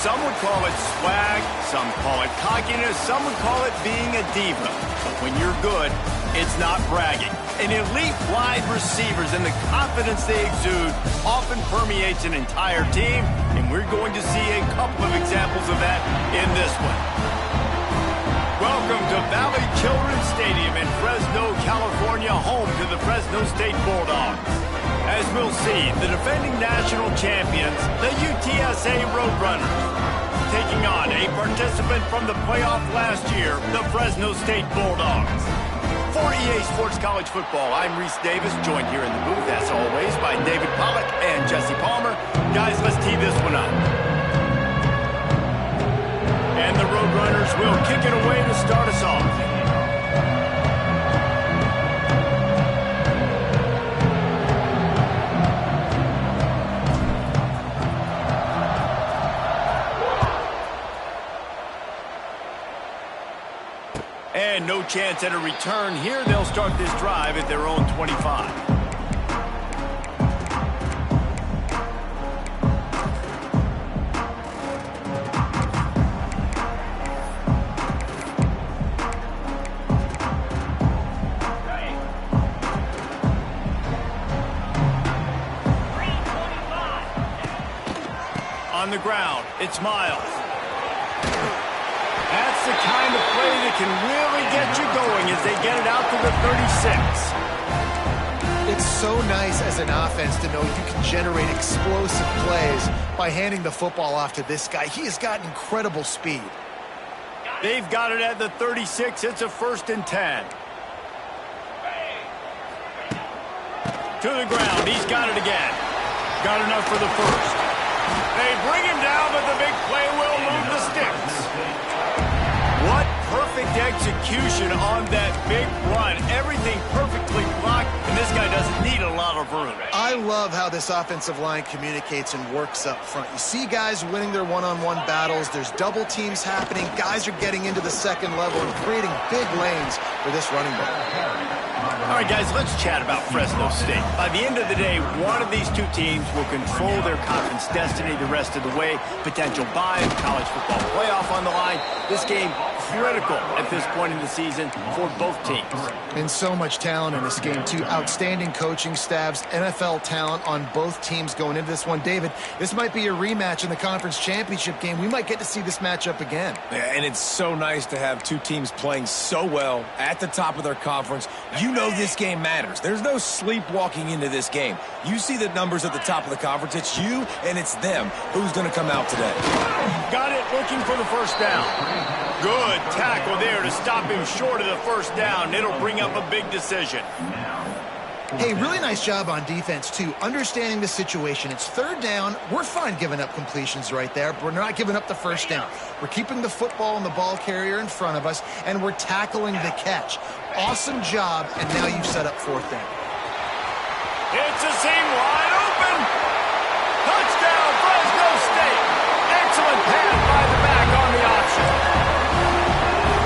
Some would call it swag, some call it cockiness, some would call it being a diva. But when you're good, it's not bragging. An elite wide receivers and the confidence they exude often permeates an entire team, and we're going to see a couple of examples of that in this one. Welcome to Valley Children's Stadium in Fresno, California, home to the Fresno State Bulldogs. As we'll see, the defending national champions, the UTSA Roadrunners, taking on a participant from the playoff last year, the Fresno State Bulldogs. For EA Sports College Football, I'm Reese Davis, joined here in the booth, as always, by David Pollack and Jesse Palmer. Guys, let's tee this one up. And the Roadrunners will kick it away to start us off. And no chance at a return here. They'll start this drive at their own 25. On the ground, it's Miles. That's the kind of play that can really get you going as they get it out to the 36. It's so nice as an offense to know you can generate explosive plays by handing the football off to this guy. He has got incredible speed. They've got it at the 36. It's a 1st and 10. To the ground. He's got it again. Got enough for the first. They bring him down, but the big play will move the sticks. What perfect execution on that big run. Everything perfectly blocked, and this guy doesn't need a lot of room. I love how this offensive line communicates and works up front. You see guys winning their one-on-one battles. There's double teams happening. Guys are getting into the second level and creating big lanes for this running back. All right, guys, let's chat about Fresno State. By the end of the day, one of these two teams will control their conference destiny the rest of the way. Potential bye, college football playoff on the line. This game critical at this point in the season for both teams. And so much talent in this game, too. Outstanding coaching staffs, NFL talent on both teams going into this one. David, this might be a rematch in the conference championship game. We might get to see this matchup again. Yeah, and it's so nice to have two teams playing so well at the top of their conference. You know this game matters. There's no sleepwalking into this game. You see the numbers at the top of the conference. It's you and it's them. Who's going to come out today? Got it, looking for the first down. Good tackle there to stop him short of the first down. It'll bring up a big decision. Hey, really nice job on defense, too. Understanding the situation. It's 3rd down. We're fine giving up completions right there, but we're not giving up the first down. We're keeping the football and the ball carrier in front of us, and we're tackling the catch. Awesome job, and now you've set up 4th down. It's a seam wide open. Touchdown, Fresno State. Excellent pass by the back on the option.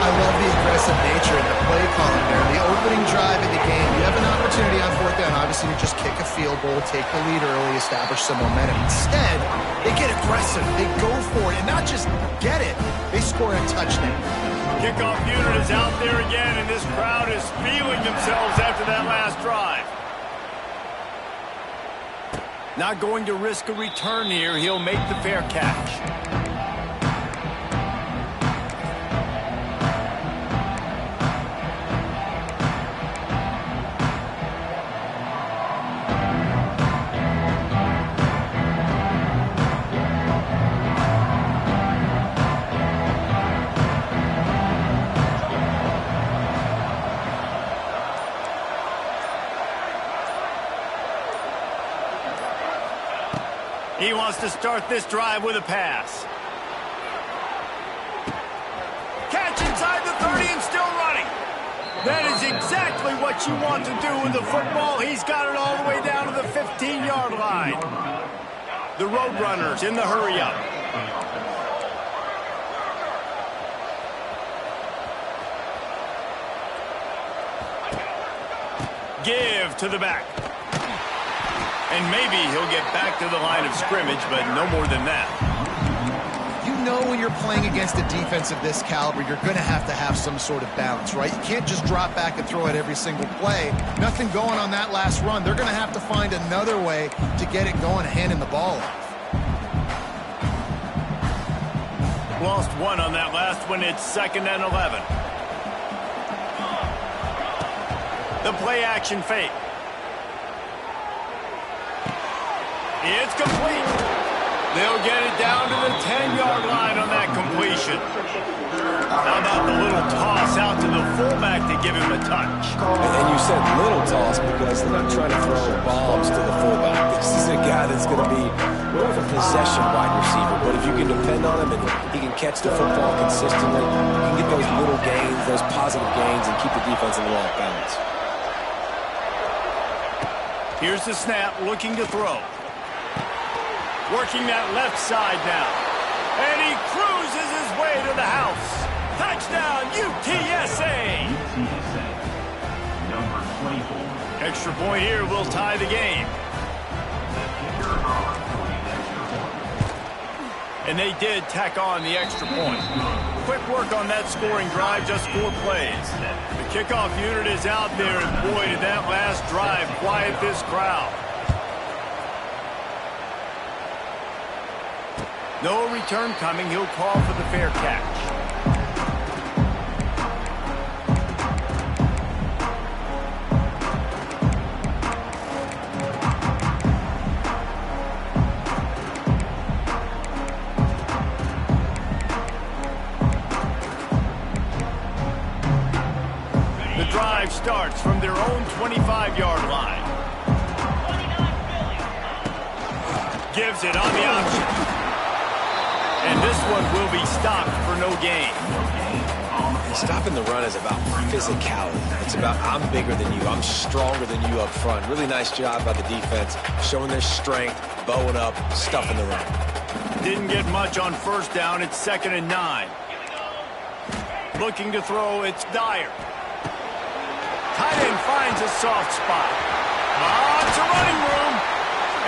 I love the aggressive nature in the play calling there. The opening drive of the game, you have an opportunity on 4th down, obviously, to just kick a field goal, take the lead early, establish some momentum. Instead, they get aggressive. They go for it, and not just get it, they score a touchdown. Kickoff unit is out there again, and this crowd is feeling themselves after that last drive. Not going to risk a return here. He'll make the fair catch. He wants to start this drive with a pass. Catch inside the 30 and still running. That is exactly what you want to do with the football. He's got it all the way down to the 15-yard line. The Roadrunners in the hurry-up. Give to the back. And maybe he'll get back to the line of scrimmage, but no more than that. You know when you're playing against a defense of this caliber, you're going to have some sort of balance, right? You can't just drop back and throw it every single play. Nothing going on that last run. They're going to have to find another way to get it going, handing the ball off. Lost one on that last one. It's 2nd and 11. The play action fake. It's complete. They'll get it down to the 10-yard line on that completion. How about the little toss out to the fullback to give him a touch? And you said little toss because they're not trying to throw bombs to the fullback. This is a guy that's going to be more of a possession wide receiver. But if you can depend on him and he can catch the football consistently, you can get those little gains, those positive gains, and keep the defense in the off balance. Here's the snap, looking to throw. Working that left side now. And he cruises his way to the house. Touchdown, UTSA! Number 24. Extra point here will tie the game. And they did tack on the extra point. Quick work on that scoring drive, just 4 plays. The kickoff unit is out there, and boy, did that last drive quiet this crowd. No return coming. He'll call for the fair catch. The drive starts from their own 25-yard line. Gives it on the option. And this one will be stopped for no gain. Stopping the run is about physicality. It's about I'm bigger than you. I'm stronger than you up front. Really nice job by the defense, showing their strength, bowing up, stuffing the run. Didn't get much on first down. It's 2nd and 9. Looking to throw. It's Dyer. Tight end finds a soft spot. Lots of running room.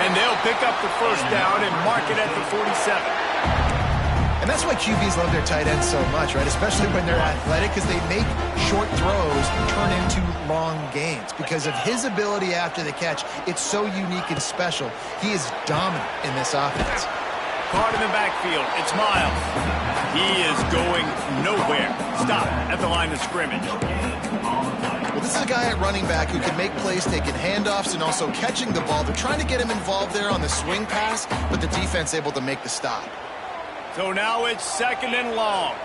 And they'll pick up the first down and mark it at the 47. And that's why QBs love their tight ends so much, right? Especially when they're athletic, because they make short throws turn into long gains. Because of his ability after the catch, it's so unique and special. He is dominant in this offense. Caught in the backfield. It's Miles. He is going nowhere. Stop at the line of scrimmage. Well, this is a guy at running back who can make plays, taking handoffs, and also catching the ball. They're trying to get him involved there on the swing pass, but the defense able to make the stop. So now it's 2nd and long.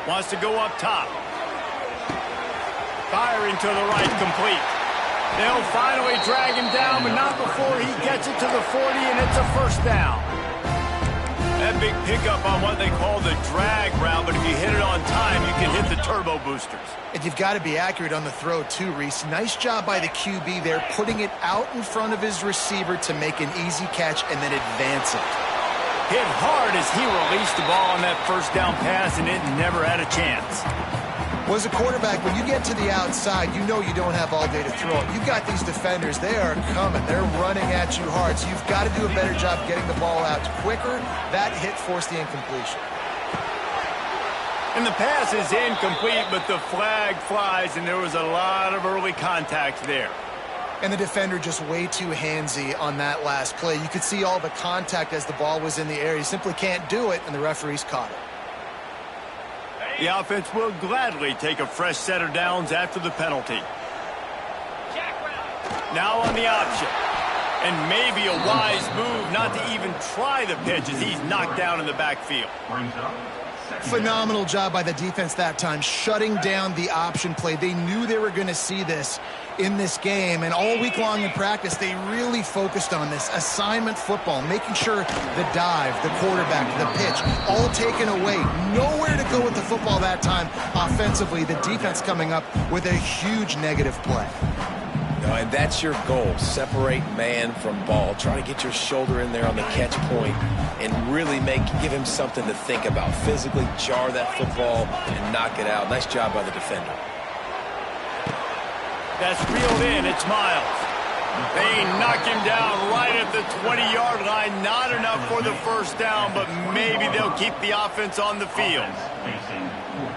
Wants to go up top. Firing to the right, complete. They'll finally drag him down, but not before he gets it to the 40, and it's a first down. That big pickup on what they call the drag route, but if you hit it on time, you can hit the turbo boosters. And you've got to be accurate on the throw, too, Reese. Nice job by the QB there, putting it out in front of his receiver to make an easy catch and then advance it. Hit hard as he released the ball on that first down pass, and it never had a chance. Well, as a quarterback, when you get to the outside, you know you don't have all day to throw it. You've got these defenders. They are coming. They're running at you hard, so you've got to do a better job getting the ball out quicker. That hit forced the incompletion. And the pass is incomplete, but the flag flies, and there was a lot of early contact there. And the defender just way too handsy on that last play. You could see all the contact as the ball was in the air. He simply can't do it, and the referees caught it. The offense will gladly take a fresh set of downs after the penalty. Now on the option. And maybe a wise move not to even try the pitch as he's knocked down in the backfield. Phenomenal job by the defense that time, shutting down the option play. They knew they were going to see this in this game, and all week long in practice, they really focused on this assignment football, making sure the dive, the quarterback, the pitch, all taken away. Nowhere to go with the football that time offensively. The defense coming up with a huge negative play. And that's your goal. Separate man from ball. Try to get your shoulder in there on the catch point and really give him something to think about. Physically jar that football and knock it out. Nice job by the defender. That's reeled in. It's Miles. They knock him down right at the 20-yard line. Not enough for the first down, but maybe they'll keep the offense on the field.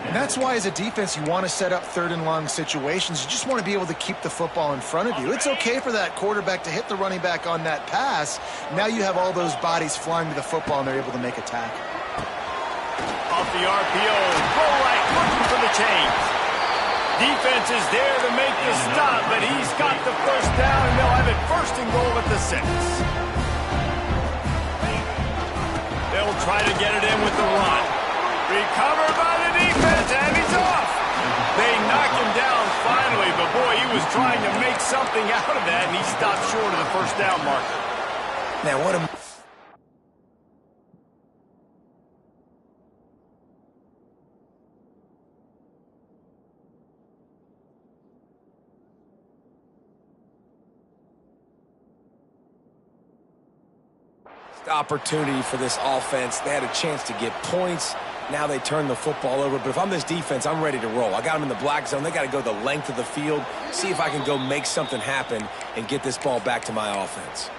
And that's why, as a defense, you want to set up third-and-long situations. You just want to be able to keep the football in front of you. It's okay for that quarterback to hit the running back on that pass. Now you have all those bodies flying to the football, and they're able to make a tackle. Off the RPO, go right, looking for the change. Defense is there to make the stop, but he's got the first down, and they'll have it first and goal at the 6. They'll try to get it in with the run. Recovered by the defense, and he's off. They knock him down finally, but boy, he was trying to make something out of that, and he stopped short of the first down marker. Now, what a... opportunity for this offense. They had a chance to get points. Now they turn the football over. But if I'm this defense, I'm ready to roll. I got them in the black zone. They got to go the length of the field, see if I can go make something happen and get this ball back to my offense.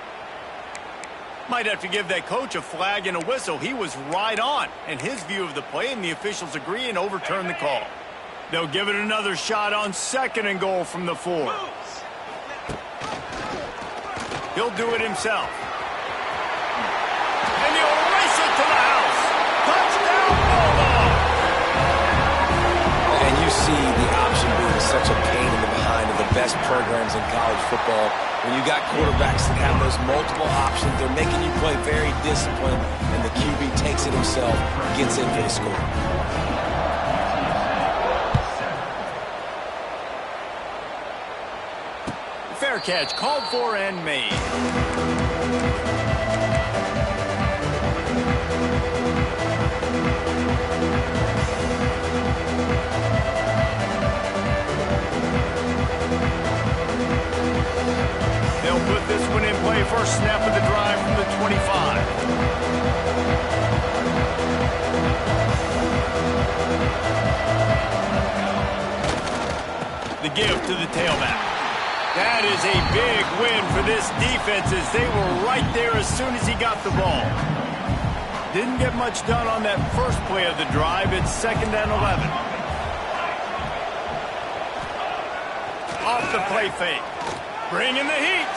Might have to give that coach a flag and a whistle. He was right on in his view of the play, and the officials agree and overturn the call. They'll give it another shot on 2nd and goal from the 4. He'll do it himself. And he'll race it to the house. Touchdown, Bulldogs! And you see the option being such a pain in the behind of the best programs in college football. When you got quarterbacks that have those multiple options, they're making you play very disciplined, and the QB takes it himself, gets in for the score. Fair catch, called for and made. They'll put this one in play. First snap of the drive from the 25. The give to the tailback. That is a big win for this defense as they were right there as soon as he got the ball. Didn't get much done on that first play of the drive. It's 2nd and 11. Off the play fake. Bringing the heat.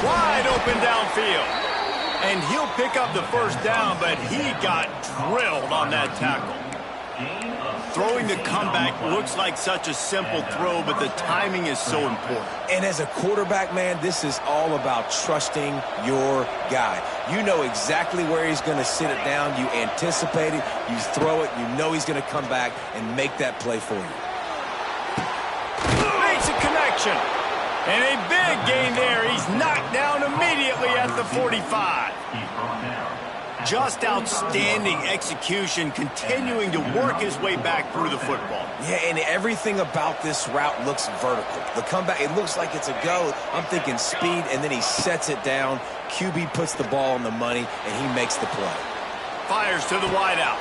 Wide open downfield. And he'll pick up the first down, but he got drilled on that tackle. Throwing the comeback looks like such a simple throw, but the timing is so important. And as a quarterback, man, this is all about trusting your guy. You know exactly where he's going to sit it down. You anticipate it. You throw it. You know he's going to come back and make that play for you. Makes a connection. And a big gain there. He's knocked down immediately at the 45. Just outstanding execution, continuing to work his way back through the football. Yeah, and everything about this route looks vertical. The comeback, it looks like it's a go. I'm thinking speed, and then he sets it down. QB puts the ball on the money, and he makes the play. Fires to the wideout.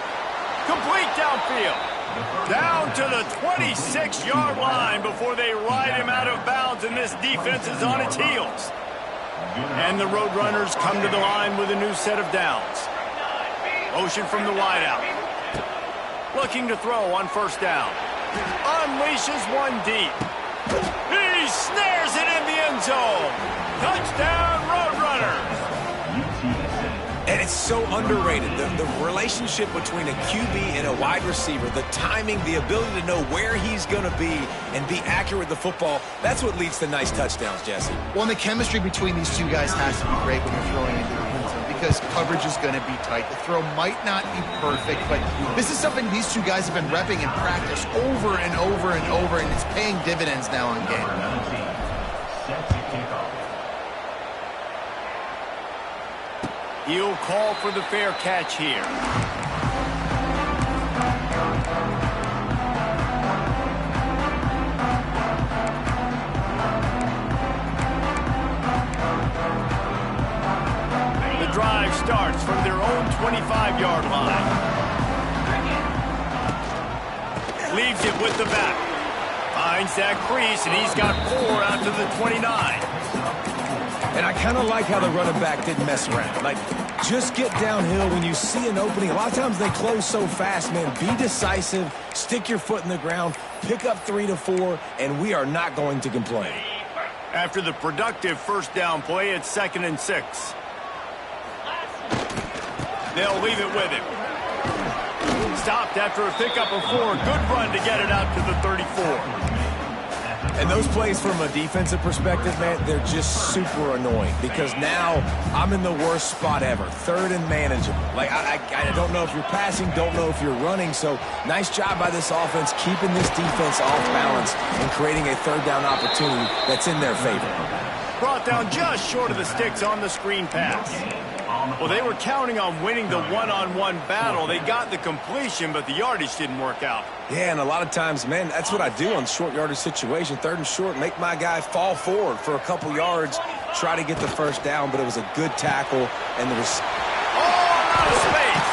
Complete downfield. Down to the 26-yard line before they ride him out of bounds, and this defense is on its heels. And the Roadrunners come to the line with a new set of downs. Motion from the wideout. Looking to throw on first down. Unleashes one deep. He snares it in the end zone. Touchdown, Roadrunners. And it's so underrated. The relationship between a QB and a wide receiver, the timing, the ability to know where he's going to be and be accurate with the football, that's what leads to nice touchdowns, Jesse. Well, and the chemistry between these two guys has to be great when you're throwing into the end zone because coverage is going to be tight. The throw might not be perfect, but this is something these two guys have been repping in practice over and over and over, and it's paying dividends now in game. He'll call for the fair catch here. The drive starts from their own 25-yard line. Leaves it with the back. Finds that crease, and he's got 4 out to the 29. And I kind of like how the running back didn't mess around. Like, just get downhill when you see an opening. A lot of times they close so fast, man. Be decisive, stick your foot in the ground, pick up 3 to 4, and we are not going to complain. After the productive first down play, it's 2nd and 6. They'll leave it with him. Stopped after a pickup of 4. Good run to get it out to the 34. And those plays from a defensive perspective, man, they're just super annoying because now I'm in the worst spot ever. 3rd and manageable. Like, I don't know if you're passing, don't know if you're running. So nice job by this offense keeping this defense off balance and creating a 3rd down opportunity that's in their favor. Brought down just short of the sticks on the screen pass. Well, they were counting on winning the one-on-one battle. They got the completion, but the yardage didn't work out. Yeah, and a lot of times, man, that's what I do on short yardage situation. 3rd and short, make my guy fall forward for a couple yards, try to get the first down, but it was a good tackle, and there was... Oh, out of space.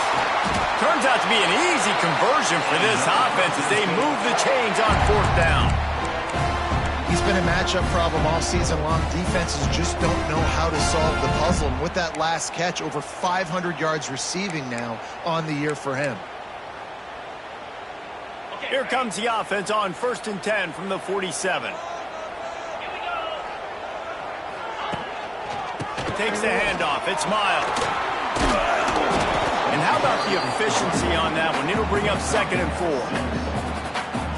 Turns out to be an easy conversion for this offense as they move the chains on 4th down. He's been a matchup problem all season long. Defenses just don't know how to solve the puzzle. And with that last catch, over 500 yards receiving now on the year for him. Here comes the offense on 1st and 10 from the 47. Takes the handoff. It's Miles. And how about the efficiency on that one? It'll bring up 2nd and 4.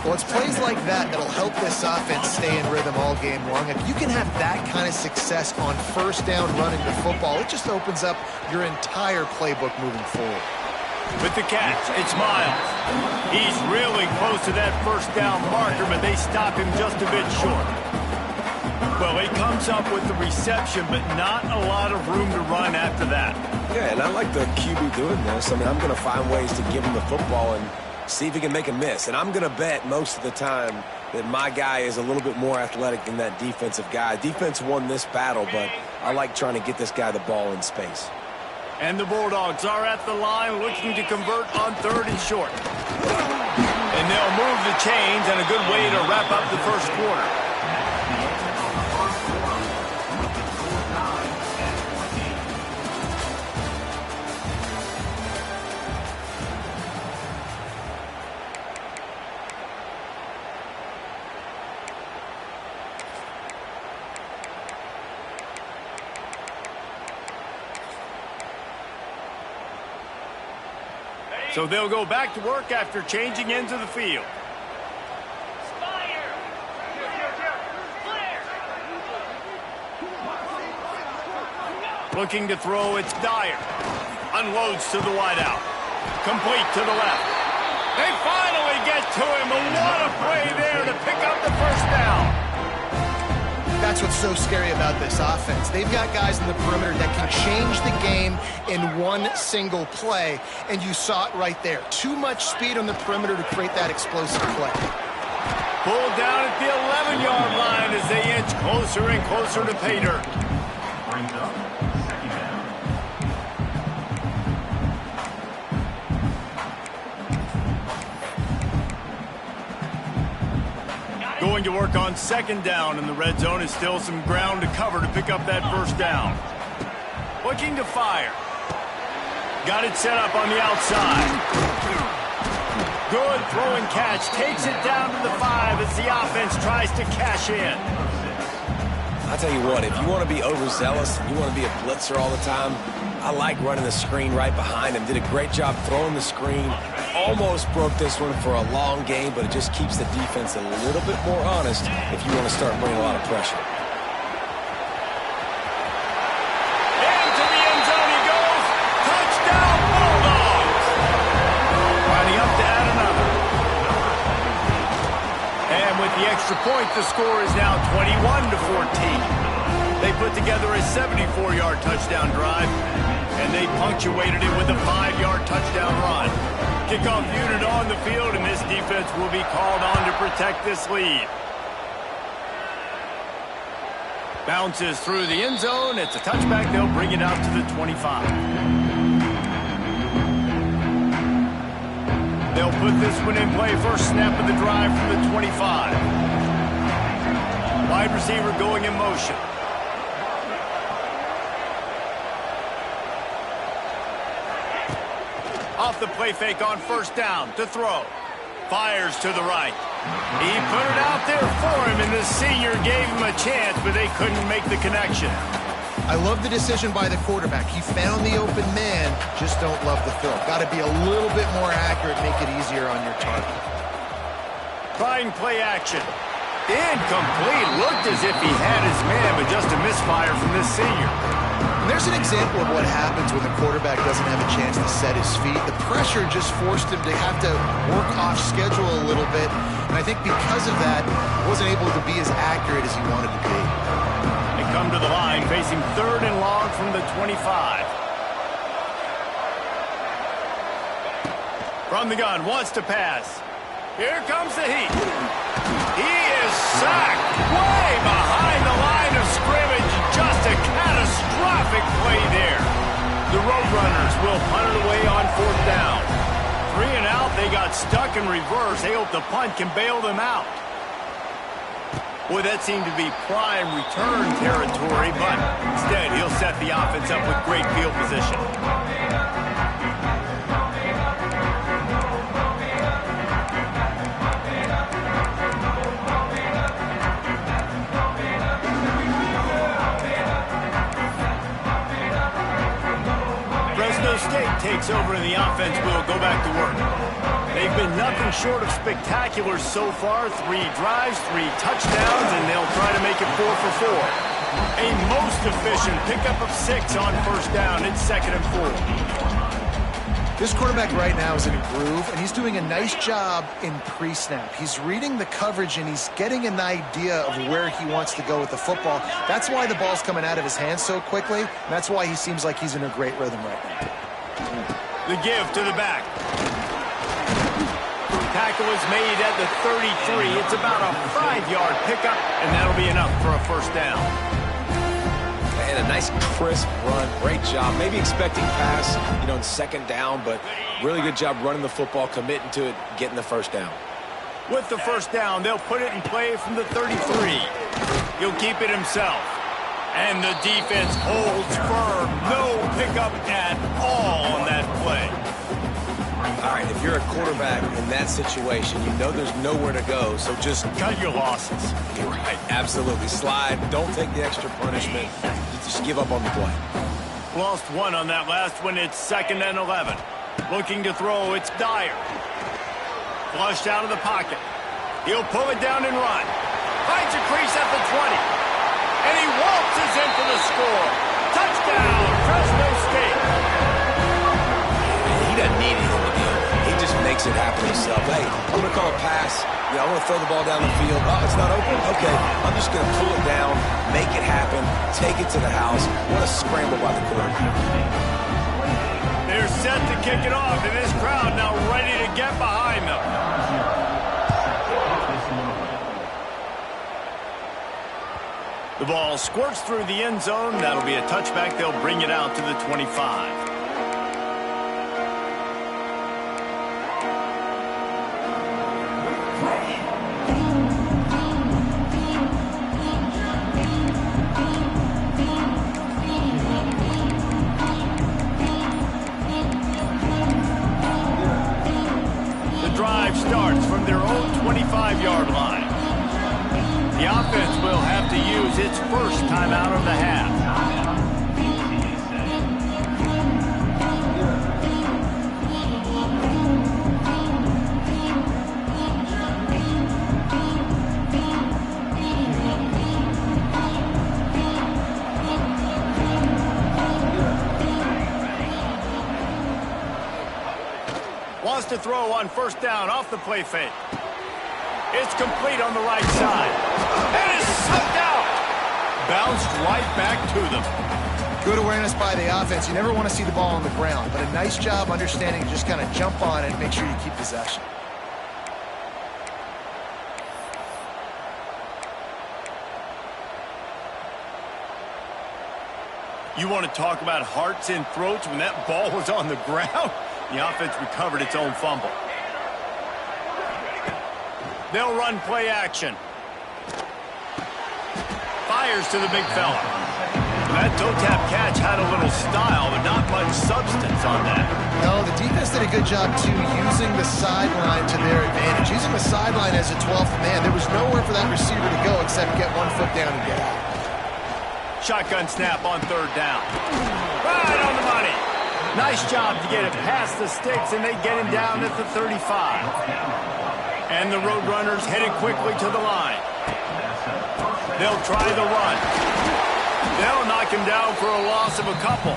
Well, it's plays like that that'll help this offense stay in rhythm all game long. If you can have that kind of success on 1st down running the football, it just opens up your entire playbook moving forward. With the catch, it's Miles. He's really close to that 1st down marker, but they stop him just a bit short. Well, he comes up with the reception, but not a lot of room to run after that. Yeah, and I like the QB doing this. I mean, I'm going to find ways to give him the football and see if he can make a miss. And I'm going to bet most of the time that my guy is a little bit more athletic than that defensive guy. Defense won this battle, but I like trying to get this guy the ball in space. And the Bulldogs are at the line looking to convert on 3rd and short. And they'll move the chains, and a good way to wrap up the first quarter. So they'll go back to work after changing into the field. Looking to throw, it's Dyer. Unloads to the wideout. Complete to the left. They finally get to him, and what a play there to pick up the first down. That's what's so scary about this offense. They've got guys in the perimeter that can change the game in one single play, and you saw it right there. Too much speed on the perimeter to create that explosive play. Pulled down at the 11-yard line as they inch closer and closer to pay dirt. Going to work on 2nd down, and the red zone is still some ground to cover to pick up that first down. Looking to fire. Got it set up on the outside. Good throwing catch. Takes it down to the 5 as the offense tries to cash in. I'll tell you what, if you want to be overzealous, you want to be a blitzer all the time, I like running the screen right behind him. Did a great job throwing the screen. Almost broke this one for a long game, but it just keeps the defense a little bit more honest if you want to start bringing a lot of pressure. Into the end zone he goes. Touchdown, Bulldogs. Lining up to add another. And with the extra point, the score is now 21-14. They put together a 74-yard touchdown drive, and they punctuated it with a 5-yard touchdown run. Kickoff unit on the field, and this defense will be called on to protect this lead. Bounces through the end zone. It's a touchback. They'll bring it out to the 25. They'll put this one in play. First snap of the drive from the 25. receiver going in motion. Off the play fake on first down to throw. Fires to the right. He put it out there for him, and the senior gave him a chance, but they couldn't make the connection. I love the decision by the quarterback. He found the open man, just don't love the throw. Got to be a little bit more accurate, make it easier on your target. Trying play action. Incomplete. Looked as if he had his man, but just a misfire from this senior. And there's an example of what happens when the quarterback doesn't have a chance to set his feet. The pressure just forced him to have to work off schedule a little bit. And I think because of that, he wasn't able to be as accurate as he wanted to be. They come to the line, facing 3rd and long from the 25. From the gun, wants to pass. Here comes the heat. He is sacked way behind the line of scrimmage. Just a catastrophic play there. The Roadrunners will punt it away on 4th down. 3 and out, they got stuck in reverse. They hope the punt can bail them out. Boy, that seemed to be prime return territory, but instead he'll set the offense up with great field position. Fresno State takes over and the offense will go back to work. They've been nothing short of spectacular so far. 3 drives, 3 touchdowns, and they'll try to make it 4 for 4. A most efficient pickup of 6 on first down. It's 2nd and 4. This quarterback right now is in a groove, and he's doing a nice job in pre-snap. He's reading the coverage, and he's getting an idea of where he wants to go with the football. That's why the ball's coming out of his hands so quickly, and that's why he seems like he's in a great rhythm right now. The give to the back. Tackle is made at the 33. It's about a 5-yard pickup, and that'll be enough for a first down. And a nice crisp run. Great job. Maybe expecting pass, in 2nd down, but really good job running the football, committing to it, getting the first down. With the first down, they'll put it in play from the 33. He'll keep it himself. And the defense holds firm. No pickup at all on that play. All right, if you're a quarterback in that situation, you know there's nowhere to go, so just cut your losses. You're right, absolutely. Slide, don't take the extra punishment. Just give up on the play. Lost 1 on that last one. It's 2nd and 11. Looking to throw, it's Dyer. Flushed out of the pocket. He'll pull it down and run. Finds a crease at the 20. And he waltzes in for the score. Touchdown, Fresno State. He doesn't need anything to do. He just makes it happen himself. Hey, I'm going to call a pass. I want to throw the ball down the field. Oh, it's not open? Okay, I'm just going to pull it down, make it happen, take it to the house. What a scramble by the quarterback. They're set to kick it off, and this crowd now ready to get behind them. The ball squirts through the end zone. That'll be a touchback. They'll bring it out to the 25. Starts from their own 25-yard line. The offense will have to use its first timeout of the half. Wants to throw on first down off the play fake. It's complete on the right side. And it's sucked out. Bounced right back to them. Good awareness by the offense. You never want to see the ball on the ground, but a nice job understanding to just kind of jump on it and make sure you keep possession. You want to talk about hearts in throats when that ball was on the ground? The offense recovered its own fumble. They'll run play action. fires to the big fella. That toe-tap catch had a little style, but not much substance on that. No, the defense did a good job, too, using the sideline to their advantage. Using the sideline as a 12th man. There was nowhere for that receiver to go except get 1 foot down and get out. Shotgun snap on third down. Right on the money. Nice job to get it past the sticks, and they get him down at the 35. And the Roadrunners headed quickly to the line. They'll try the run. They'll knock him down for a loss of a couple.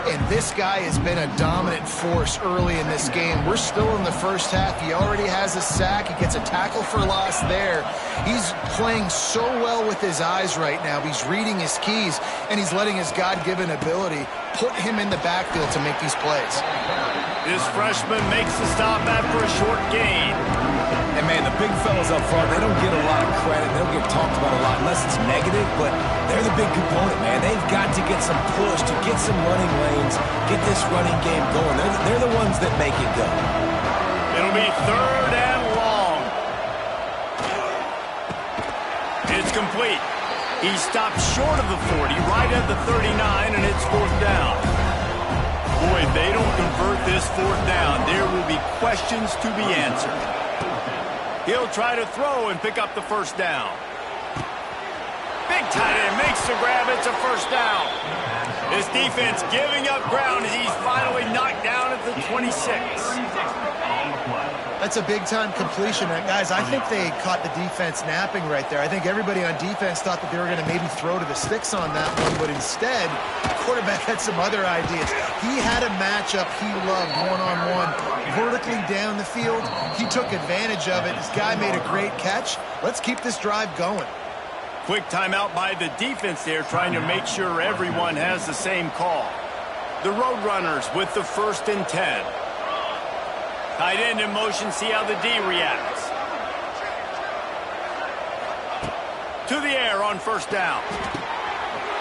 And this guy has been a dominant force early in this game. We're still in the first half. He already has a sack. He gets a tackle for loss there. He's playing so well with his eyes right now. He's reading his keys, and he's letting his God-given ability put him in the backfield to make these plays. This freshman makes the stop after a short gain. And, man, the big fellas up front, they don't get a lot of credit. They don't get talked about a lot unless it's negative, but they're the big component, man. They've got to get some push, to get some running lanes, get this running game going. They're the ones that make it go. It'll be third and long. It's complete. He stopped short of the 40, right at the 39, and it's fourth down. Boy, if they don't convert this fourth down, there will be questions to be answered. He'll try to throw and pick up the first down. Big tight end makes the grab. It's a first down. His defense giving up ground as he's finally knocked down at the 26. That's a big-time completion. And guys, I think they caught the defense napping right there. I think everybody on defense thought that they were going to maybe throw to the sticks on that one, but instead, the quarterback had some other ideas. He had a matchup he loved one-on-one, vertically down the field. He took advantage of it. This guy made a great catch. Let's keep this drive going. Quick timeout by the defense there, trying to make sure everyone has the same call. The Roadrunners with the 1st and 10. Tight end in motion, see how the D reacts. To the air on first down.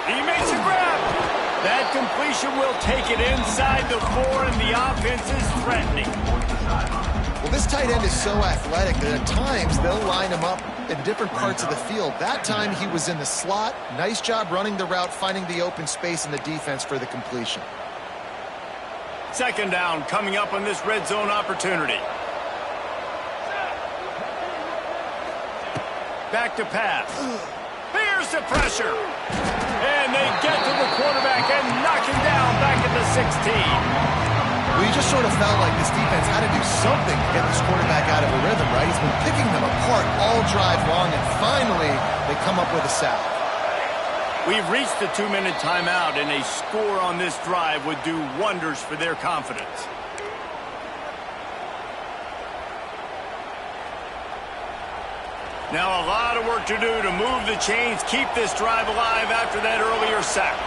He makes a grab. That completion will take it inside the 4, and the offense is threatening. Well, this tight end is so athletic that at times they'll line him up in different parts of the field. That time he was in the slot. Nice job running the route, finding the open space in the defense for the completion. Second down coming up on this red zone opportunity. Back to pass. Here's the pressure. And they get to the quarterback and knock him down back at the 16. Well, you just sort of felt like this defense had to do something to get this quarterback out of a rhythm, right? He's been picking them apart all drive long, and finally they come up with a sack. We've reached the 2-minute timeout, and a score on this drive would do wonders for their confidence. Now a lot of work to do to move the chains, keep this drive alive after that earlier sack.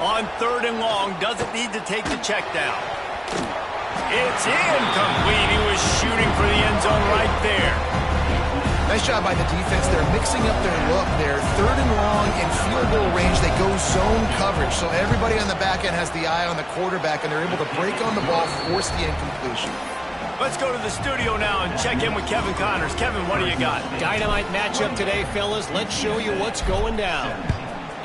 On 3rd and long, doesn't need to take the check down. It's incomplete. He was shooting for the end zone right there. Nice job by the defense. They're mixing up their look. They're 3rd and long in field goal range. They go zone coverage, so everybody on the back end has the eye on the quarterback, and they're able to break on the ball, force the incompletion. Let's go to the studio now and check in with Kevin Connors. Kevin, what do you got? Dynamite matchup today, fellas. Let's show you what's going down.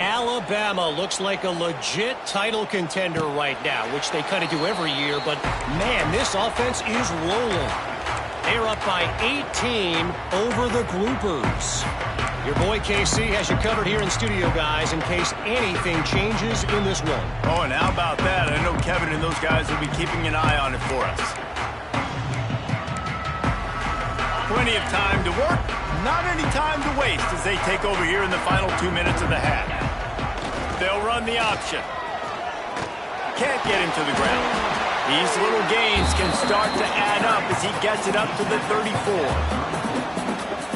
Alabama looks like a legit title contender right now, which they kind of do every year, but man, this offense is rolling. They're up by 18 over the Groupers. Your boy KC has you covered here in studio, guys, in case anything changes in this one. Oh, and how about that? I know Kevin and those guys will be keeping an eye on it for us. Plenty of time to work, not any time to waste as they take over here in the final 2 minutes of the half. They'll run the option. Can't get him to the ground. These little gains can start to add up as he gets it up to the 34.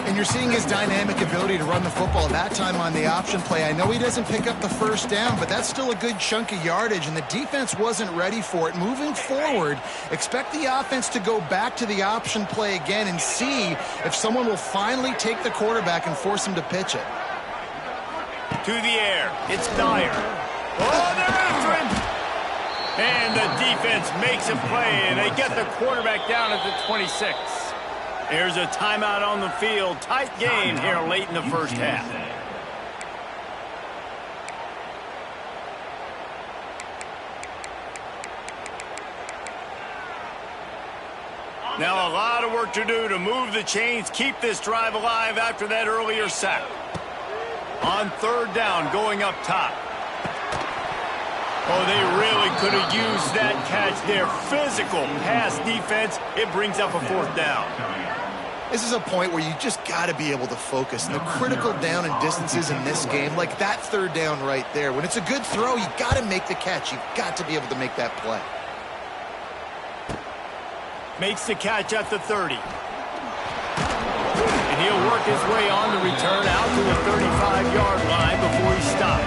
And you're seeing his dynamic ability to run the football that time on the option play. I know he doesn't pick up the first down, but that's still a good chunk of yardage, and the defense wasn't ready for it. Moving forward, expect the offense to go back to the option play again and see if someone will finally take the quarterback and force him to pitch it. To the air. It's Dyer. Oh, they're after him. And the defense makes a play, and they get the quarterback down at the 26. Here's a timeout on the field. Tight game here late in the first half. Now a lot of work to do to move the chains, keep this drive alive after that earlier sack. On third down, going up top. Oh, they really could have used that catch there. Physical pass defense. It brings up a fourth down. This is a point where you just got to be able to focus. The critical down and distances in this game, like that third down right there. When it's a good throw, you got to make the catch. You've got to be able to make that play. Makes the catch at the 30. And he'll work his way on the return out to the 35-yard line before he stops.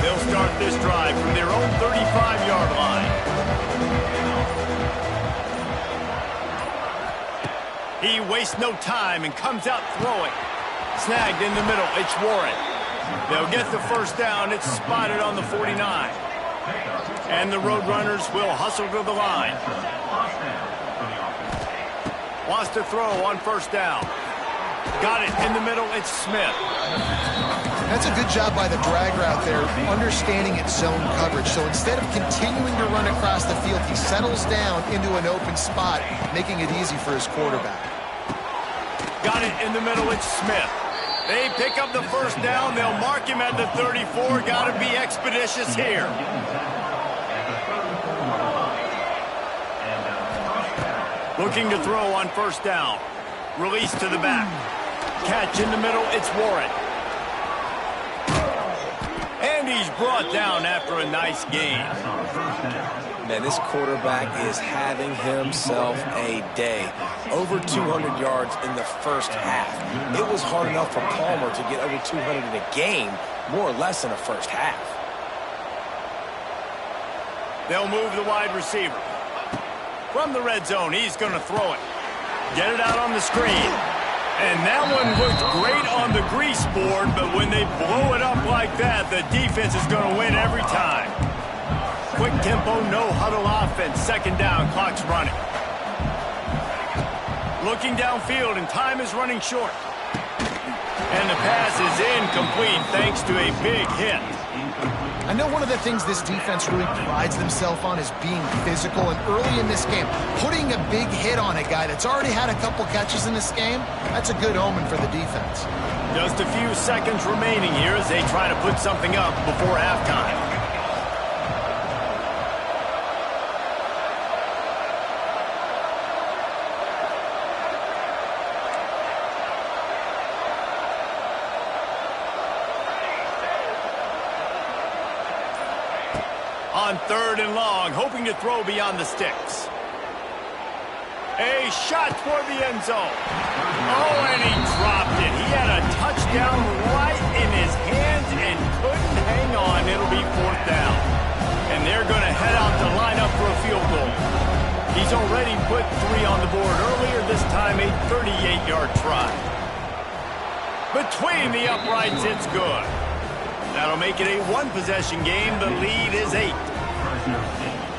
They'll start this drive from their own 35-yard line. He wastes no time and comes out throwing. Snagged in the middle. It's Warren. They'll get the first down. It's spotted on the 49. And the Roadrunners will hustle to the line. Wants to throw on first down. Got it in the middle. It's Smith. That's a good job by the drag route there, understanding its zone coverage. So instead of continuing to run across the field, he settles down into an open spot, making it easy for his quarterback. Got it in the middle. It's Smith. They pick up the first down. They'll mark him at the 34. Got to be expeditious here. Looking to throw on first down. Release to the back. Catch in the middle. It's Warren. And he's brought down after a nice gain. Man, this quarterback is having himself a day. Over 200 yards in the first half. It was hard enough for Palmer to get over 200 in a game, more or less in the first half. They'll move the wide receiver. From the red zone, he's going to throw it. Get it out on the screen. And that one looked great on the grease board, but when they blow it up like that, the defense is going to win every time. Quick tempo, no huddle offense. Second down, clock's running. Looking downfield, and time is running short. And the pass is incomplete thanks to a big hit. I know one of the things this defense really prides themselves on is being physical, and early in this game, putting a big hit on a guy that's already had a couple catches in this game, that's a good omen for the defense. Just a few seconds remaining here as they try to put something up before halftime. On third and long, hoping to throw beyond the sticks. A shot toward the end zone. Oh, and he dropped it. He had a touchdown right in his hands and couldn't hang on. It'll be fourth down. And they're going to head out to line up for a field goal. He's already put 3 on the board earlier, this time a 38-yard try. Between the uprights, it's good. That'll make it a one-possession game. The lead is 8.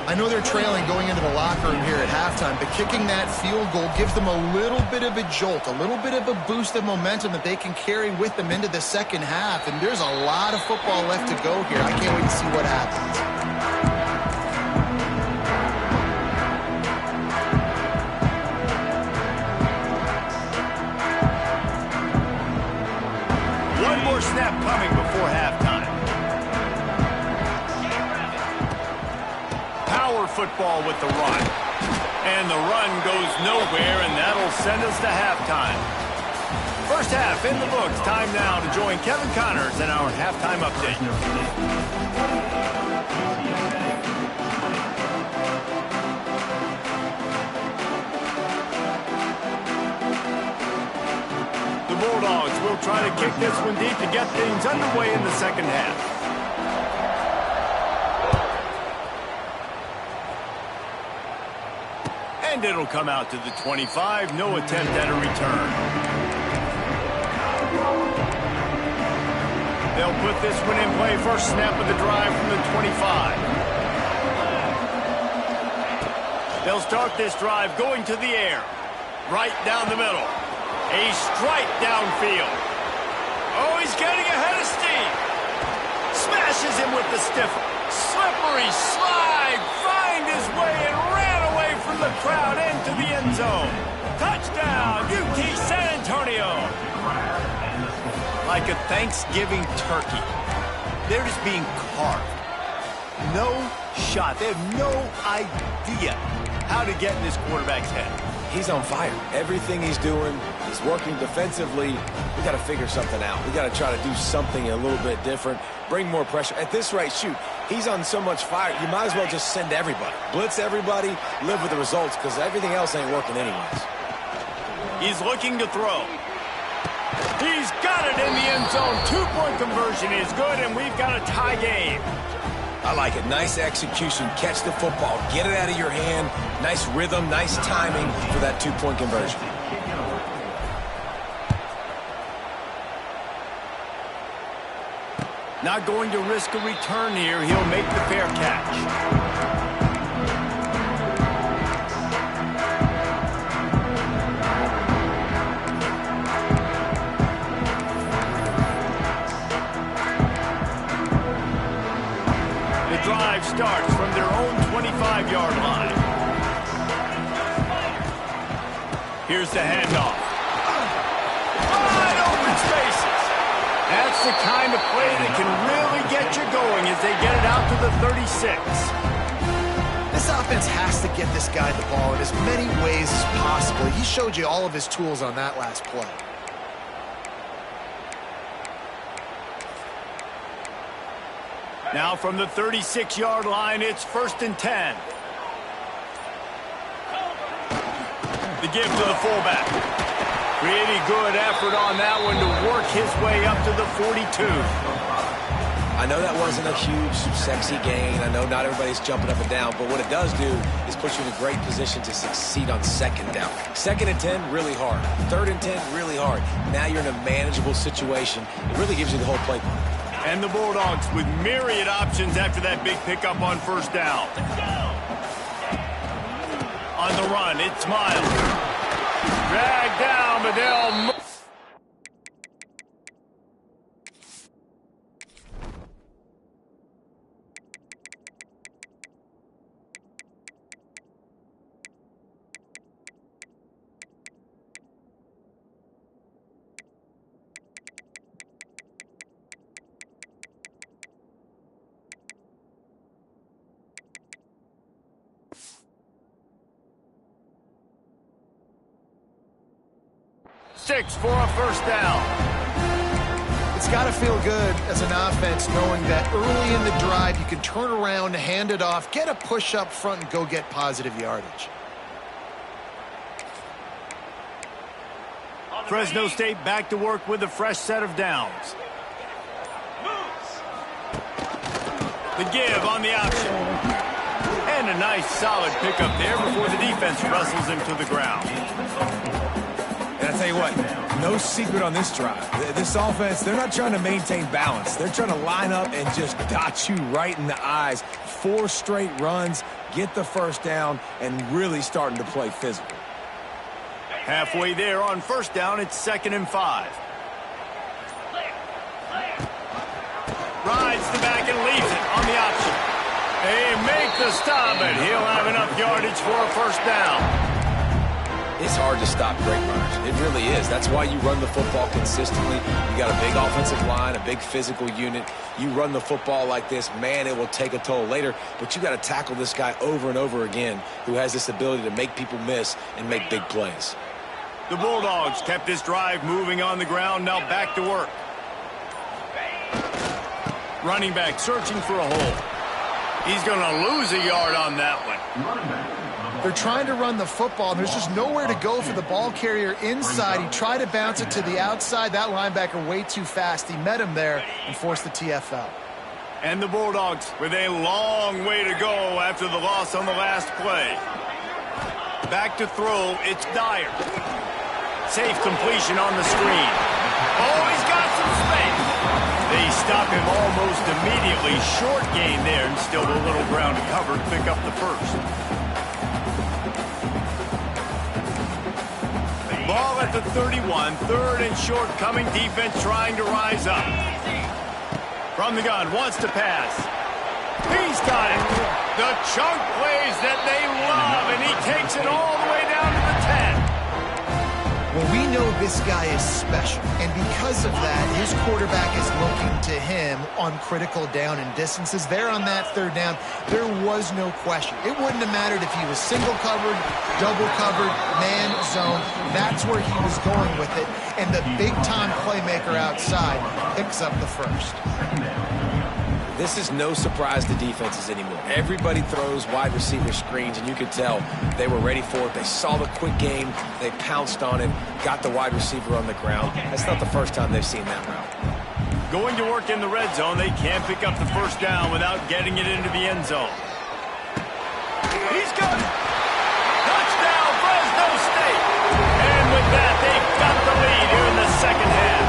I know they're trailing going into the locker room here at halftime, but kicking that field goal gives them a little bit of a jolt, a little bit of a boost of momentum that they can carry with them into the second half. And there's a lot of football left to go here. I can't wait to see what happens. One more snap coming before halftime. Power football with the run. And the run goes nowhere, and that'll send us to halftime. First half in the books. Time now to join Kevin Connors in our halftime update. The Bulldogs will try to kick this one deep to get things underway in the second half. it'll come out to the 25. No attempt at a return. They'll put this one in play. First snap of the drive from the 25. They'll start this drive going to the air. Right down the middle. A strike downfield. Oh, he's getting ahead of steam. Smashes him with the stiffer. Slippery slide. Find his way and ran away from the crowd into the end zone. Touchdown, UT San Antonio. Like a Thanksgiving turkey. They're just being carved. No shot. They have no idea how to get in this quarterback's head. He's on fire. Everything he's doing, he's working defensively. We got to figure something out. We got to try to do something a little bit different, bring more pressure. At this rate, shoot, he's on so much fire, you might as well just send everybody. Blitz everybody, live with the results, because everything else ain't working anyways. He's looking to throw. He's got it in the end zone. 2-point conversion is good, and we've got a tie game. I like it. Nice execution. Catch the football. Get it out of your hand. Nice rhythm, nice timing for that 2-point conversion. Not going to risk a return here. He'll make the fair catch. Drive starts from their own 25-yard line. Here's the handoff. Wide open spaces. That's the kind of play that can really get you going as they get it out to the 36. This offense has to get this guy the ball in as many ways as possible. He showed you all of his tools on that last play. Now from the 36-yard line, it's 1st and 10. The give to the fullback. Pretty good effort on that one to work his way up to the 42. I know that wasn't a huge, sexy gain. I know not everybody's jumping up and down, but what it does do is put you in a great position to succeed on 2nd down. 2nd and 10, really hard. 3rd and 10, really hard. Now you're in a manageable situation. It really gives you the whole playbook. And the Bulldogs with myriad options after that big pickup on 1st down. On the run, it's Miles. Dragged down, but they'll... Six for a 1st down. It's got to feel good as an offense knowing that early in the drive you can turn around, hand it off, get a push up front, and go get positive yardage. Fresno State back to work with a fresh set of downs. The give on the option. And a nice solid pickup there before the defense wrestles him to the ground. And I tell you what, no secret on this drive. This offense, they're not trying to maintain balance. They're trying to line up and just dot you right in the eyes. 4 straight runs, get the 1st down, and really starting to play physical. Halfway there on 1st down, it's 2nd and 5. Rides the back and leaves it on the option. They make the stop, and he'll have enough yardage for a 1st down. It's hard to stop great runners. It really is. That's why you run the football consistently. You got a big offensive line, a big physical unit. You run the football like this, man, it will take a toll later. But you got to tackle this guy over and over again who has this ability to make people miss and make big plays. The Bulldogs kept this drive moving on the ground. Now back to work. Running back searching for a hole. He's going to lose a yard on that one. They're trying to run the football, and there's just nowhere to go for the ball carrier inside. He tried to bounce it to the outside. That linebacker way too fast. He met him there and forced the TFL. And the Bulldogs with a long way to go after the loss on the last play. Back to throw, it's Dyer. Safe completion on the screen. Oh, he's got some space. They stop him almost immediately. Short gain there, and still a little ground to cover to pick up the first. Ball at the 31, third and short coming, defense trying to rise up. From the gun, wants to pass. He's got it. The chunk plays that they love, and he takes it all the way down to the 10. Well, we know this guy is special, and because of that, his quarterback is looking to him on critical down and distances. There on that third down, there was no question. It wouldn't have mattered if he was single covered, double covered, man, zone. That's where he was going with it, and the big-time playmaker outside picks up the first. This is no surprise to defenses anymore. Everybody throws wide receiver screens, and you could tell they were ready for it. They saw the quick game. They pounced on it, got the wide receiver on the ground. That's not the first time they've seen that route. Going to work in the red zone, they can't pick up the first down without getting it into the end zone. He's got it. Touchdown, Fresno State. And with that, they've got the lead here in the second half.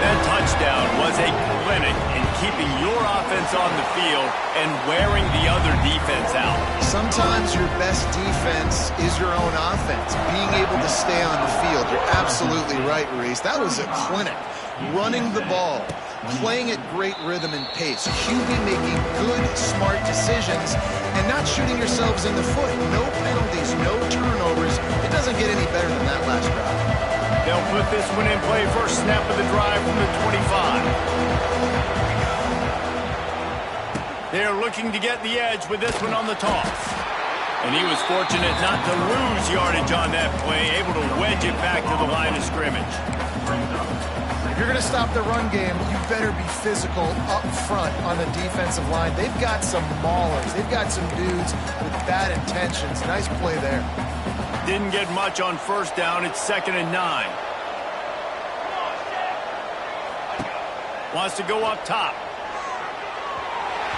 That touchdown was a clinic in keeping your offense on the field and wearing the other defense out. Sometimes your best defense is your own offense, being able to stay on the field. You're absolutely right, Reese. That was a clinic. Running the ball, playing at great rhythm and pace, QB making good, smart decisions, and not shooting yourselves in the foot. No penalties, no turnovers. It doesn't get any better than that last drive. They'll put this one in play. First snap of the drive from the 25. They're looking to get the edge with this one on the toss. And he was fortunate not to lose yardage on that play, able to wedge it back to the line of scrimmage. If you're going to stop the run game, you better be physical up front on the defensive line. They've got some maulers. They've got some dudes with bad intentions. Nice play there. Didn't get much on first down. It's 2nd and 9. Wants to go up top.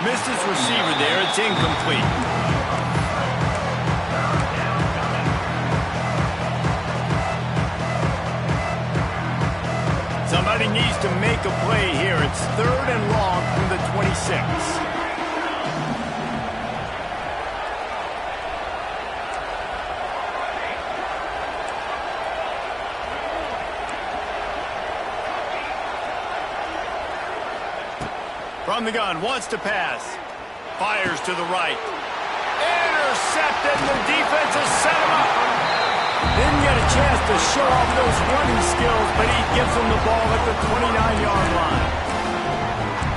Missed his receiver there. It's incomplete. Somebody needs to make a play here. It's 3rd and long from the 26. From the gun, wants to pass. Fires to the right. Intercepted. The defense has set him up. Didn't get a chance to show off those running skills, but he gives them the ball at the 29-yard line.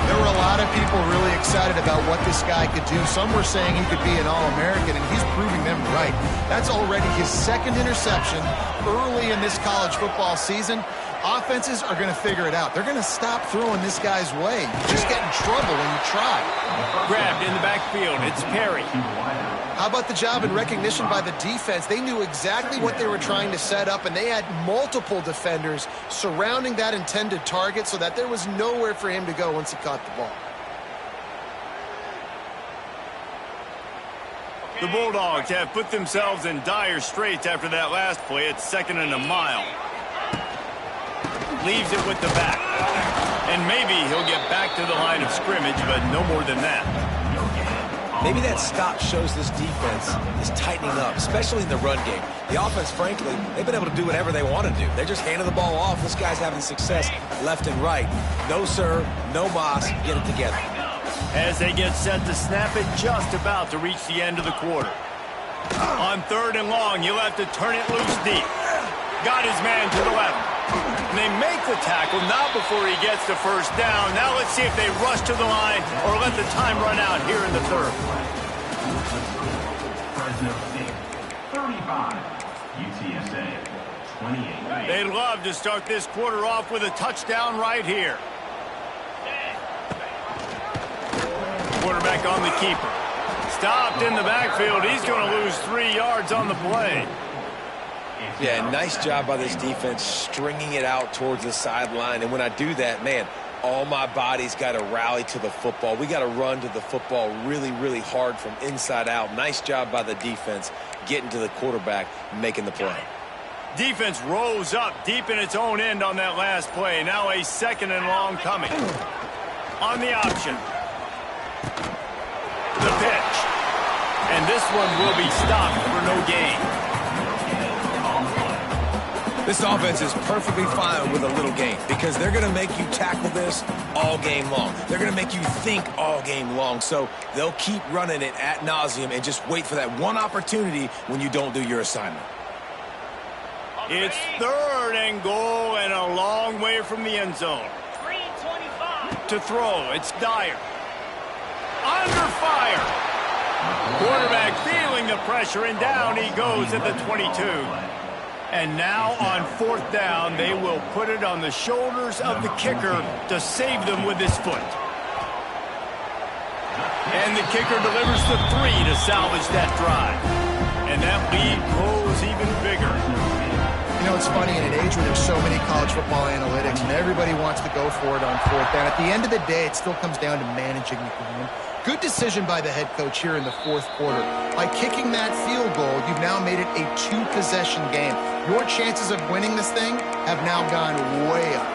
There were a lot of people really excited about what this guy could do. Some were saying he could be an All-American, and he's proving them right. That's already his 2nd interception early in this college football season. Offenses are going to figure it out. They're going to stop throwing this guy's way. You just get in trouble when you try. Grabbed in the backfield. It's Perry. How about the job and recognition by the defense? They knew exactly what they were trying to set up, and they had multiple defenders surrounding that intended target so that there was nowhere for him to go once he caught the ball. The Bulldogs have put themselves in dire straits after that last play. It's 2nd and a mile. Leaves it with the back. And maybe he'll get back to the line of scrimmage, but no more than that. Maybe that stop shows this defense is tightening up, especially in the run game. The offense, frankly, they've been able to do whatever they want to do. They're just handing the ball off. This guy's having success left and right. No sir, no mas, get it together. As they get set to snap it, just about to reach the end of the quarter. On 3rd and long, you'll have to turn it loose deep. Got his man to the left. And they make the tackle, not before he gets the first down. Now let's see if they rush to the line or let the time run out here in the 3rd. Fresno State, 35. UTSA, 28. They'd love to start this quarter off with a touchdown right here. Quarterback on the keeper. Stopped in the backfield. He's going to lose 3 yards on the play. Yeah, nice job by this defense stringing it out towards the sideline. And when I do that, man, All my body's got to rally to the football. We got to run to the football really, really hard from inside out. Nice job by the defense getting to the quarterback and making the play. Defense rose up deep in its own end on that last play. Now a 2nd and long coming. On the option. The pitch. And this one will be stopped for no gain. This offense is perfectly fine with a little game because they're going to make you tackle this all game long. They're going to make you think all game long. So they'll keep running it ad nauseum and just wait for that one opportunity when you don't do your assignment. It's 3rd and goal and a long way from the end zone. 3:25. To throw, it's Dyer. Under fire. Quarterback feeling the pressure, and down he goes at the 22. And now on 4th down, they will put it on the shoulders of the kicker to save them with his foot. And the kicker delivers the 3 to salvage that drive. And that lead grows even bigger. You know, it's funny, in an age where there's so many college football analytics and everybody wants to go for it on 4th down, at the end of the day, it still comes down to managing the game. Good decision by the head coach here in the 4th quarter. By kicking that field goal, you've now made it a 2-possession game. Your chances of winning this thing have now gone way up.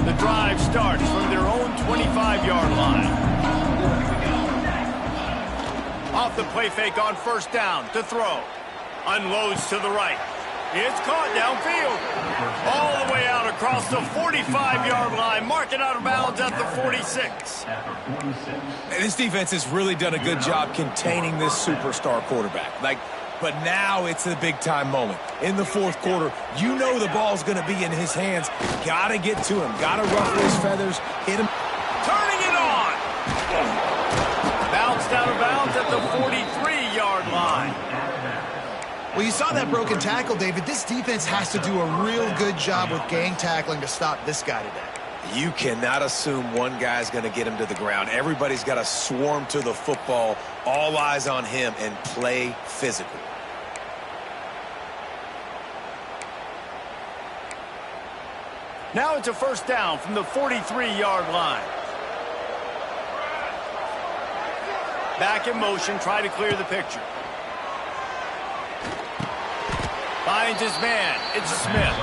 The drive starts from their own 25-yard line. Off the play fake on 1st down to throw. Unloads to the right. It's caught downfield. All the way out across the 45-yard line. Mark it out of bounds at the 46. And this defense has really done a good job containing this superstar quarterback. But now it's a big-time moment. In the 4th quarter, you know the ball's going to be in his hands. Got to get to him. Got to ruffle his feathers. Hit him. Turning it on. Bounced out of bounds at the 43-yard line. Well, you saw that broken tackle, David. This defense has to do a real good job with gang tackling to stop this guy today. You cannot assume one guy's going to get him to the ground. Everybody's got to swarm to the football, all eyes on him, and play physical. Now it's a 1st down from the 43-yard line. Back in motion, try to clear the picture. Finds his man. It's Smith.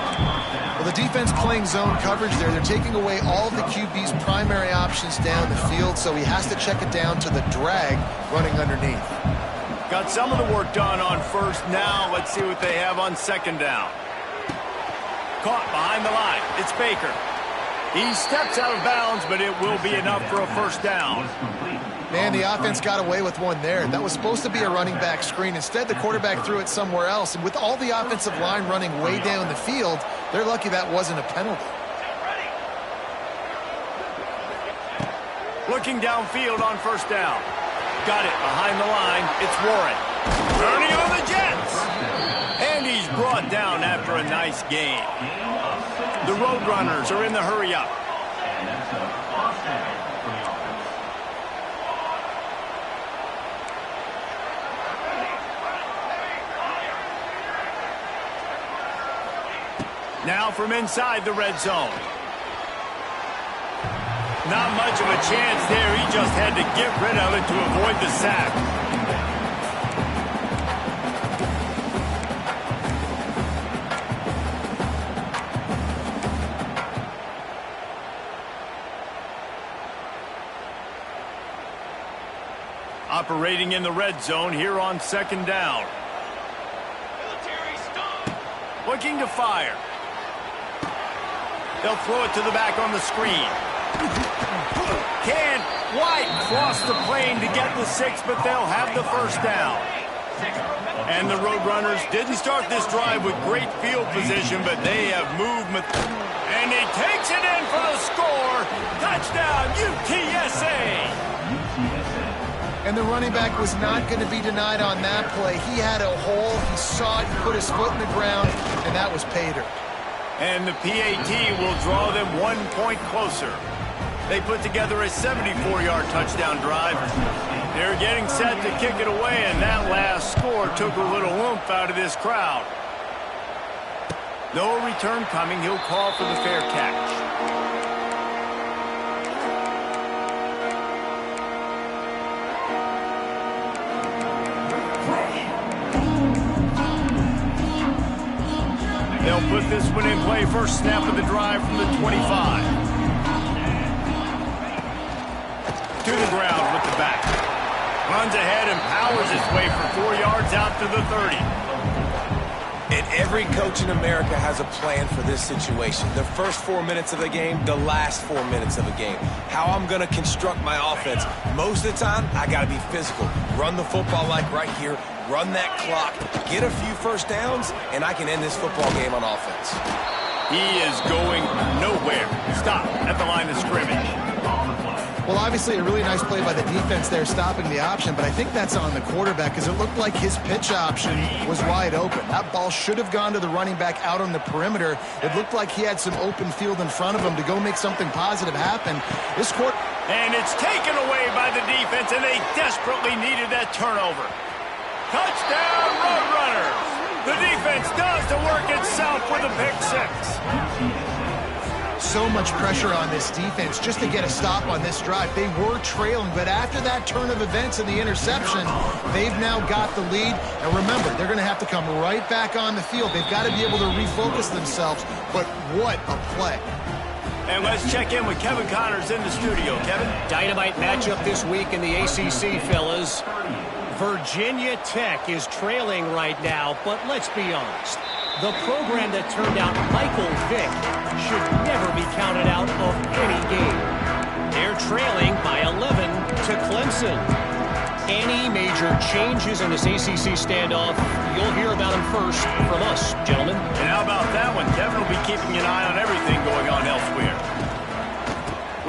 Well, the defense playing zone coverage there. They're taking away all of the QB's primary options down the field, so he has to check it down to the drag running underneath. Got some of the work done on 1st. Now let's see what they have on 2nd down. Caught behind the line. It's Baker. He steps out of bounds, but it will be enough for a 1st down. Man, the offense got away with one there. That was supposed to be a running back screen. Instead, the quarterback threw it somewhere else. And with all the offensive line running way down the field, they're lucky that wasn't a penalty. Looking downfield on 1st down. Got it behind the line. It's Warren. Turning on the Jets. And he's brought down after a nice game. The Roadrunners are in the hurry-up. Now from inside the red zone. Not much of a chance there. He just had to get rid of it to avoid the sack. Operating in the red zone here on 2nd down. Looking to fire. They'll throw it to the back on the screen. Can't quite cross the plane to get the 6, but they'll have the 1st down. And the Roadrunners didn't start this drive with great field position, but they have movement. And he takes it in for the score. Touchdown, UTSA. And the running back was not going to be denied on that play. He had a hole. He saw it. He put his foot in the ground, and that was pay dirt. And the PAT will draw them 1 point closer. They put together a 74-yard touchdown drive. They're getting set to kick it away, and that last score took a little oomph out of this crowd. No return coming. He'll call for the fair catch. They'll put this one in play. First snap of the drive from the 25. To the ground with the back. Runs ahead and powers his way for 4 yards out to the 30. And every coach in America has a plan for this situation. The first 4 minutes of the game, the last 4 minutes of the game. How I'm going to construct my offense. Most of the time, I got to be physical. Run the football like right here. Run that clock. Get a few first downs, and I can end this football game on offense. He is going nowhere. Stop at the line of scrimmage. Well, obviously a really nice play by the defense there stopping the option, but I think that's on the quarterback because it looked like his pitch option was wide open. That ball should have gone to the running back out on the perimeter. It looked like he had some open field in front of him to go make something positive happen. And it's taken away by the defense, and they desperately needed that turnover. Touchdown, Roadrunners! The defense does the work itself with a pick six. So much pressure on this defense just to get a stop on this drive. They were trailing, but after that turn of events and the interception, they've now got the lead. And remember, they're going to have to come right back on the field. They've got to be able to refocus themselves, but what a play. And let's check in with Kevin Connors in the studio. Kevin? Dynamite matchup this week in the ACC, fellas. Virginia Tech is trailing right now, but let's be honest. The program that turned out Michael Vick should never be counted out of any game. They're trailing by 11 to Clemson. Any major changes in this ACC standoff, you'll hear about them first from us, gentlemen. And how about that one? Kevin will be keeping an eye on everything going on elsewhere.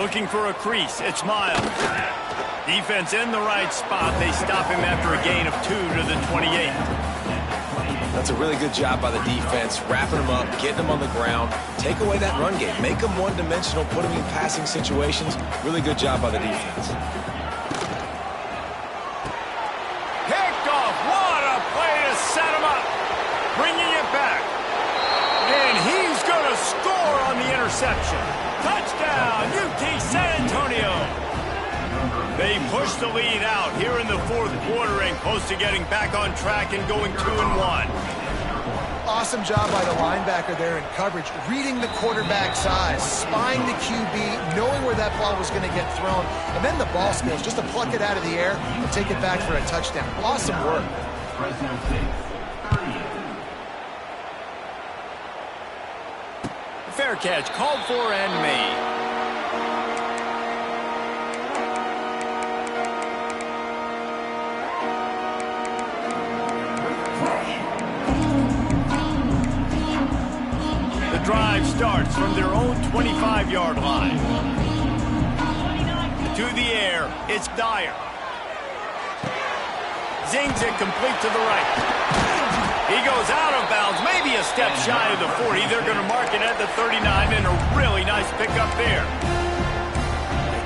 Looking for a crease. It's Miles. Defense in the right spot. They stop him after a gain of 2 to the 28. That's a really good job by the defense, wrapping them up, getting them on the ground, take away that run game, make them one-dimensional, put them in passing situations. Really good job by the defense. Picked off. What a play to set him up. Bringing it back. And he's going to score on the interception. Touchdown, UT San Antonio. They push the lead out here in the fourth quarter and close to getting back on track and going 2-1. Awesome job by the linebacker there in coverage, reading the quarterback's eyes, spying the QB, knowing where that ball was going to get thrown, and then the ball skills just to pluck it out of the air and take it back for a touchdown. Awesome work. Fresno State, 30. Fair catch called for and made. Drive starts from their own 25-yard line. To the air, it's Dyer. Zings it complete to the right. He goes out of bounds, maybe a step shy of the 40. They're going to mark it at the 39, and a really nice pickup there.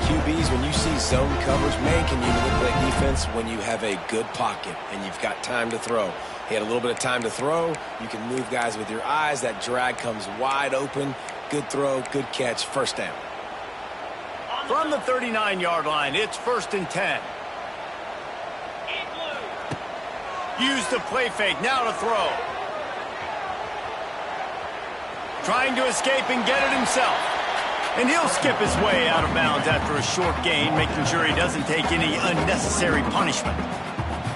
QBs, when you see zone coverage, man, can you manipulate defense when you have a good pocket and you've got time to throw. He had a little bit of time to throw. You can move guys with your eyes. That drag comes wide open. Good throw, good catch, first down. From the 39-yard line, it's 1st and 10. Use the play fake, now to throw. Trying to escape and get it himself. And he'll skip his way out of bounds after a short gain, making sure he doesn't take any unnecessary punishment.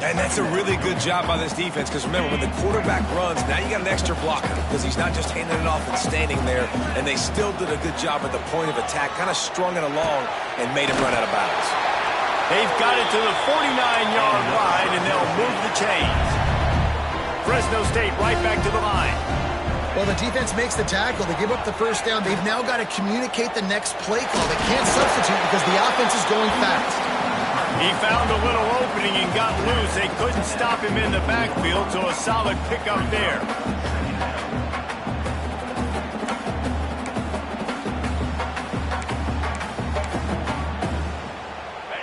And that's a really good job by this defense, because remember, when the quarterback runs, now you got an extra blocker, because he's not just handing it off and standing there, and they still did a good job at the point of attack, kind of strung it along and made him run out of bounds. They've got it to the 49-yard line, and they'll move the chains. Fresno State right back to the line. Well, the defense makes the tackle. They give up the first down. They've now got to communicate the next play call. They can't substitute because the offense is going fast. He found a little opening and got loose. They couldn't stop him in the backfield, so a solid pickup there.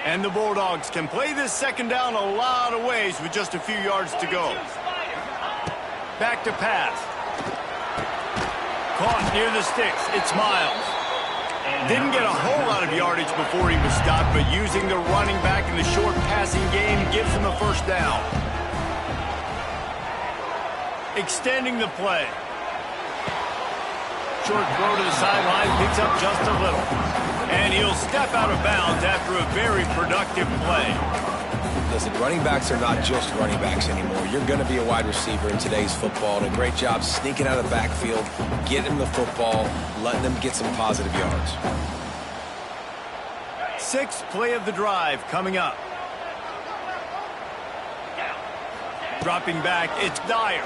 And And the Bulldogs can play this second down a lot of ways with just a few yards to go. Back to pass. Caught near the sticks. It's Miles. Didn't get a whole lot of yardage before he was stopped, but using the running back in the short passing game gives him a first down. Extending the play. Short throw to the sideline, picks up just a little. And he'll step out of bounds after a very productive play. Listen, running backs are not just running backs anymore. You're going to be a wide receiver in today's football. And a great job sneaking out of the backfield, getting them the football, letting them get some positive yards. Sixth play of the drive coming up. Dropping back, it's Dyer.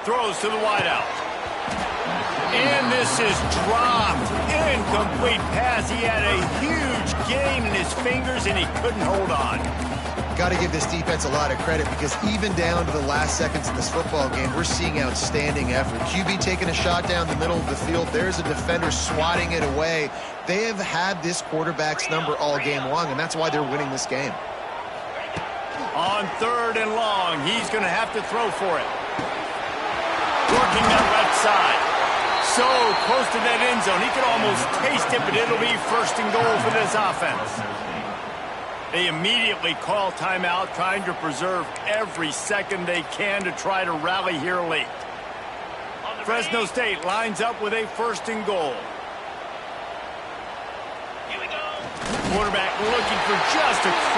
Throws to the wideout. And this is dropped. Incomplete pass. He had a huge gain in his fingers, and he couldn't hold on. Got to give this defense a lot of credit because even down to the last seconds of this football game, we're seeing outstanding effort. QB taking a shot down the middle of the field. There's a defender swatting it away. They have had this quarterback's number all game long, and that's why they're winning this game. On 3rd and long, he's going to have to throw for it. Working that left side. So close to that end zone. He could almost taste it, but it'll be 1st and goal for this offense. They immediately call timeout, trying to preserve every second they can to try to rally here late. Fresno State lines up with a 1st and goal. Here we go. Quarterback looking for just a